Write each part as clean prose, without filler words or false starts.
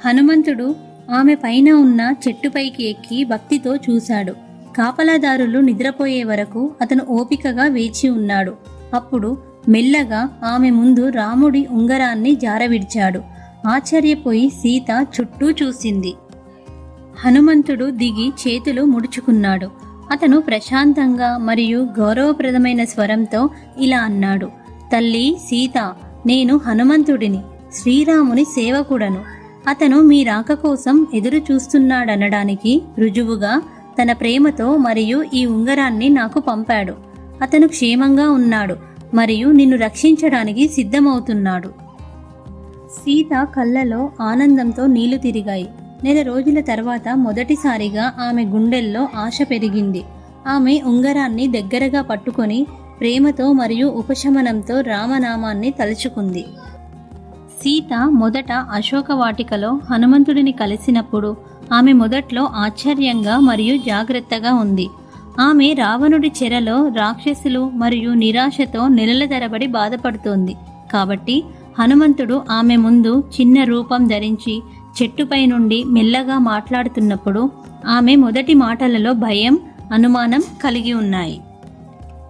హనుమంతుడు ఆమె పైన ఉన్న చెట్టుపైకి ఎక్కి భక్తితో చూశాడు. కాపలాదారులు నిద్రపోయే వరకు అతను ఓపికగా వేచి ఉన్నాడు. అప్పుడు మెల్లగా ఆమె ముందు రాముడి ఉంగరాన్ని జారవిడిచాడు. ఆశ్చర్యపోయి సీత చుట్టూ చూసింది. హనుమంతుడు దిగి చేతులు ముడుచుకున్నాడు. అతను ప్రశాంతంగా మరియు గౌరవప్రదమైన స్వరంతో ఇలా అన్నాడు: తల్లి సీత, నేను హనుమంతుడిని, శ్రీరాముని సేవకుడను. అతను మీ రాక కోసం ఎదురు చూస్తున్నాడనడానికి రుజువుగా తన ప్రేమతో మరియు ఈ ఉంగరాన్ని నాకు పంపాడు. అతను క్షేమంగా ఉన్నాడు మరియు నిన్ను రక్షించడానికి సిద్ధమవుతున్నాడు. సీత కళ్ళలో ఆనందంతో నీళ్లు తిరిగాయి. నెల రోజుల తర్వాత మొదటిసారిగా ఆమె గుండెల్లో ఆశ పెరిగింది. ఆమె ఉంగరాన్ని దగ్గరగా పట్టుకొని ప్రేమతో మరియు ఉపశమనంతో రామనామాన్ని తలుచుకుంది. సీత మొదట అశోకవాటికలో హనుమంతుడిని కలిసినప్పుడు ఆమె మొదట్లో ఆశ్చర్యంగా మరియు జాగ్రత్తగా ఉంది. ఆమె రావణుడి చెరలో రాక్షసులు మరియు నిరాశతో నెలల తరబడి బాధపడుతోంది. కాబట్టి హనుమంతుడు ఆమె ముందు చిన్న రూపం ధరించి చెట్టుపై నుండి మెల్లగా మాట్లాడుతున్నప్పుడు ఆమె మొదటి మాటలలో భయం, అనుమానం కలిగి ఉన్నాయి.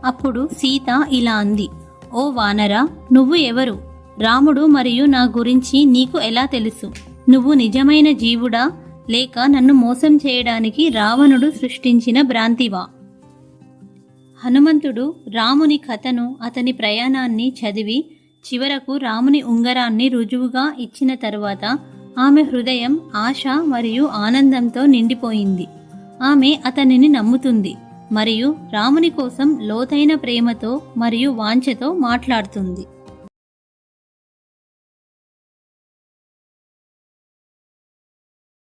అప్పుడు సీత ఇలా అంది: ఓ వానరా, నువ్వు ఎవరు? రాముడు మరియు నా గురించి నీకు ఎలా తెలుసు? నువ్వు నిజమైన జీవుడా లేక నన్ను మోసం చేయడానికి రావణుడు సృష్టించిన భ్రాంతివా? హనుమంతుడు రాముని కథను, అతని ప్రయాణాన్ని చదివి చివరకు రాముని ఉంగరాన్ని రుజువుగా ఇచ్చిన తరువాత ఆమె హృదయం ఆశ మరియు ఆనందంతో నిండిపోయింది. ఆమె అతనిని నమ్ముతుంది మరియు రాముని కోసం లోతైన ప్రేమతో మరియు వాంఛతో మాట్లాడుతుంది.